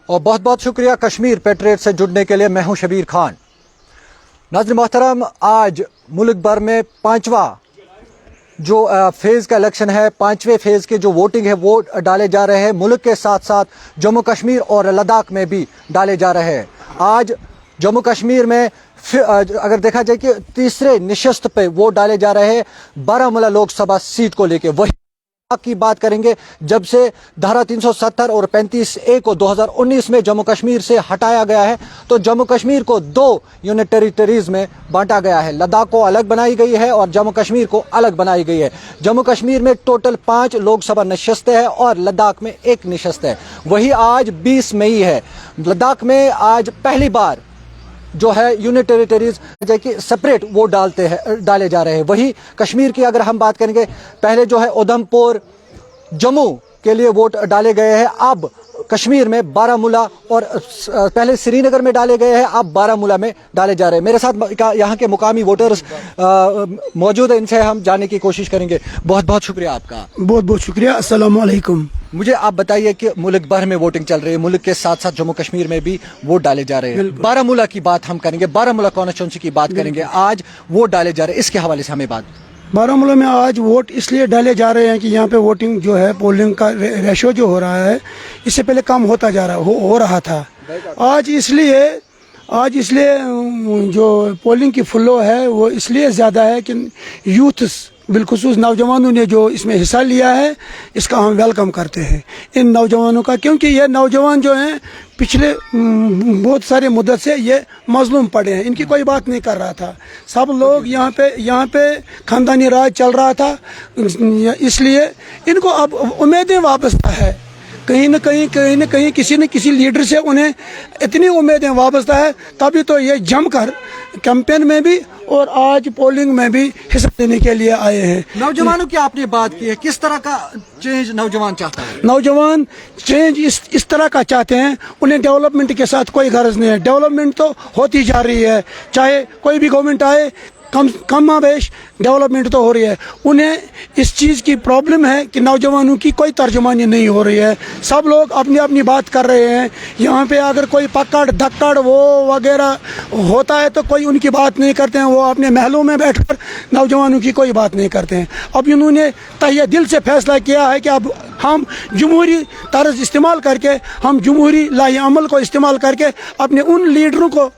اور بہت بہت شکریہ کشمیر پیٹریٹ سے جڑنے کے لیے۔ میں ہوں شبیر خان۔ ناظرین محترم، آج ملک بھر میں پانچواں جو فیز کا الیکشن ہے، پانچویں فیز کے جو ووٹنگ ہے وہ ڈالے جا رہے ہیں۔ ملک کے ساتھ ساتھ جموں کشمیر اور لداخ میں بھی ڈالے جا رہے ہیں۔ آج جموں کشمیر میں اگر دیکھا جائے کہ تیسرے نشست پہ ووٹ ڈالے جا رہے ہیں بارہمولہ لوک سبھا سیٹ کو لے کے۔ وہی کی بات کریں گے، جب سے دھارا 370 اور 35A کو 2019 میں جموں کشمیر سے ہٹایا گیا ہے تو جموں کشمیر کو دو یونٹ ٹیریٹریز میں بانٹا گیا ہے۔ لداخ کو الگ بنائی گئی ہے اور جموں کشمیر کو الگ بنائی گئی ہے۔ جموں کشمیر میں ٹوٹل 5 لوک سبھا نشستیں ہیں اور لداخ میں 1 نشست ہے۔ وہی آج 20 مئی ہے۔ لداخ میں آج پہلی بار جو ہے یونٹ ٹیریٹریز کہ سپریٹ ووٹ ڈالے جا رہے ہیں۔ وہی کشمیر کی اگر ہم بات کریں گے، پہلے جو ہے اودھم پور جموں کے لیے ووٹ ڈالے گئے ہیں، اب کشمیر میں بارہمولہ اور پہلے سری نگر میں ڈالے گئے ہیں، اب بارہمولہ میں ڈالے جا رہے ہیں۔ میرے ساتھ یہاں کے مقامی ووٹرز موجود ہیں، ان سے ہم جاننے کی کوشش کریں گے۔ بہت بہت شکریہ آپ کا۔ بہت بہت شکریہ۔ السلام علیکم۔ مجھے آپ بتائیے کہ ملک بھر میں ووٹنگ چل رہی ہے، ملک کے ساتھ ساتھ جموں کشمیر میں بھی ووٹ ڈالے جا رہے ہیں۔ بارہمولہ کی بات ہم کریں گے، بارہمولہ کانسٹیچوئنسی کی بات کریں گے۔ آج ووٹ ڈالے جا رہے ہیں، اس کے حوالے سے ہمیں بات۔ بارہمولہ میں آج ووٹ اس لیے ڈالے جا رہے ہیں کہ یہاں پہ ووٹنگ جو ہے، پولنگ کا ریشو جو ہو رہا ہے، اس سے پہلے کم ہوتا جا رہا ہو رہا تھا۔ آج اس لیے جو پولنگ کی فلو ہے وہ اس لیے زیادہ ہے کہ یوتھس بالخصوص نوجوانوں نے جو اس میں حصہ لیا ہے، اس کا ہم ویلکم کرتے ہیں ان نوجوانوں کا، کیونکہ یہ نوجوان جو ہیں پچھلے بہت سارے مدت سے یہ مظلوم پڑے ہیں، ان کی کوئی بات نہیں کر رہا تھا۔ سب لوگ یہاں پہ خاندانی راج چل رہا تھا، اس لیے ان کو اب امیدیں وابستہ ہے۔ کہیں نہ کہیں کسی نہ کسی لیڈر سے انہیں اتنی امیدیں وابستہ ہے، تبھی تو یہ جم کر کیمپین میں بھی اور آج پولنگ میں بھی حصہ لینے کے لیے آئے ہیں۔ نوجوانوں کی آپ نے بات کی ہے، کس طرح کا چینج نوجوان چاہتا ہے؟ نوجوان چینج اس طرح کا چاہتے ہیں، انہیں ڈیولپمنٹ کے ساتھ کوئی غرض نہیں ہے۔ ڈیولپمنٹ تو ہوتی جا رہی ہے، چاہے کوئی بھی گورنمنٹ آئے، کم بیش ڈیولپمنٹ تو ہو رہی ہے۔ انہیں اس چیز کی پرابلم ہے کہ نوجوانوں کی کوئی ترجمانی نہیں ہو رہی ہے، سب لوگ اپنی بات کر رہے ہیں۔ یہاں پہ اگر کوئی پکڑ دھکڑ وہ وغیرہ ہوتا ہے تو کوئی ان کی بات نہیں کرتے ہیں، وہ اپنے محلوں میں بیٹھ کر نوجوانوں کی کوئی بات نہیں کرتے ہیں۔ اب انہوں نے تہیہ دل سے فیصلہ کیا ہے کہ اب ہم جمہوری طرز استعمال کر کے، ہم جمہوری لائی عمل کو استعمال کر کے اپنے ان لیڈروں کو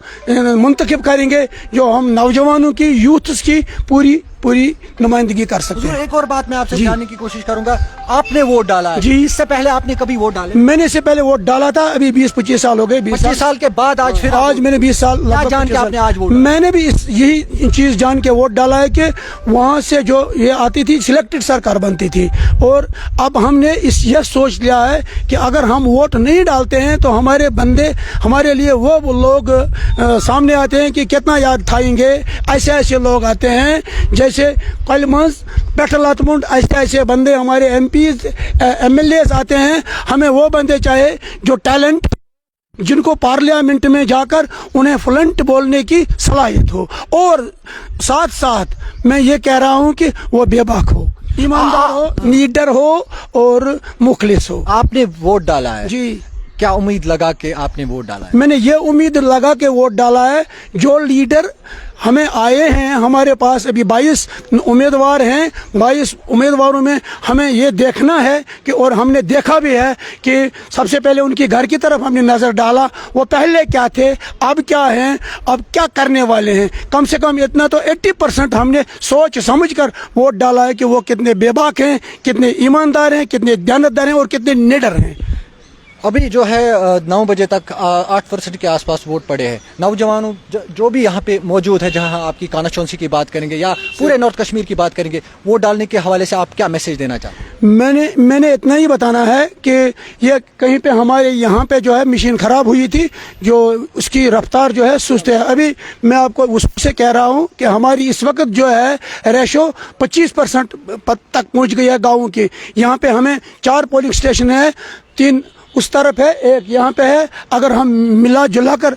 منتخب کریں گے جو ہم نوجوانوں کی، یوتھس کی پوری نمائندگی کر سکتے ہیں۔ ایک اور بات میں آپ سے جاننے کی کوشش کروں گا، آپ نے ووٹ ڈالا ہے، جی، اس سے پہلے آپ نے کبھی ووٹ ڈالے؟ میں نے اس سے پہلے ووٹ ڈالا تھا، ابھی 20-25 سال ہو گئے۔ 25 سال کے بعد آج میں نے 20 سال جان کے آپ نے آج ووٹ؟ میں نے بھی یہی چیز جان کے ووٹ ڈالا ہے کہ وہاں سے جو یہ آتی تھی سلیکٹڈ سرکار بنتی تھی، اور اب ہم نے یہ سوچ لیا ہے کہ اگر ہم ووٹ نہیں ڈالتے ہیں تو ہمارے بندے ہمارے لیے وہ لوگ سامنے آتے ہیں کہ کتنا یاد کھائیں گے۔ ایسے لوگ آتے ہیں جیسے پیٹل اتمنڈ، ایسے بندے ہمارے ایم ایل اے آتے ہیں۔ ہمیں وہ بندے چاہے جو ٹیلنٹ، جن کو پارلیمنٹ میں جا کر انہیں فلنٹ بولنے کی صلاحیت ہو، اور ساتھ میں یہ کہہ رہا ہوں کہ وہ بے باک ہو، ایماندار ہو، لیڈر ہو اور مخلص ہو۔ آپ نے ووٹ ڈالا ہے، جی، کیا امید لگا کے آپ نے ووٹ ڈالا ہے؟ میں نے یہ امید لگا کے ووٹ ڈالا ہے، جو لیڈر ہمیں آئے ہیں، ہمارے پاس ابھی 22 امیدوار ہیں، 22 امیدواروں میں ہمیں یہ دیکھنا ہے کہ، اور ہم نے دیکھا بھی ہے کہ سب سے پہلے ان کی گھر کی طرف ہم نے نظر ڈالا، وہ پہلے کیا تھے، اب کیا ہیں، اب کیا کرنے والے ہیں۔ کم سے کم اتنا تو 80% ہم نے سوچ سمجھ کر ووٹ ڈالا ہے کہ وہ کتنے بے باک ہیں، کتنے ایماندار ہیں، کتنے دیانتدار ہیں اور کتنے نڈر ہیں۔ ابھی جو ہے 9 بجے تک 8% کے آس پاس ووٹ پڑے ہیں۔ نوجوانوں جو بھی یہاں پہ موجود ہے، جہاں آپ کی کانسٹیچوئنسی کی بات کریں گے یا پورے نارتھ کشمیر کی بات کریں گے، ووٹ ڈالنے کے حوالے سے آپ کیا میسج دینا چاہتے ہیں؟ میں نے اتنا ہی بتانا ہے کہ یہ کہیں پہ ہمارے یہاں پہ جو ہے مشین خراب ہوئی تھی، جو اس کی رفتار جو ہے سست ہے۔ ابھی میں آپ کو اس سے کہہ رہا ہوں کہ ہماری اس وقت جو ہے ریشو 25% تک پہنچ گئی ہے گاؤں کی۔ یہاں پہ ہمیں 4 پولنگ اسٹیشن ہے، 3 اس طرف ہے، 1 یہاں پہ ہے۔ اگر ہم ملا جلا کر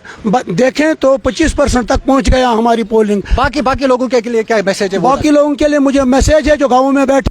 دیکھیں تو 25% تک پہنچ گیا ہماری پولنگ۔ باقی لوگوں کے لیے کیا میسج ہے؟ باقی لوگوں کے لیے مجھے میسج ہے جو گاؤں میں بیٹھے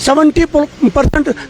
70%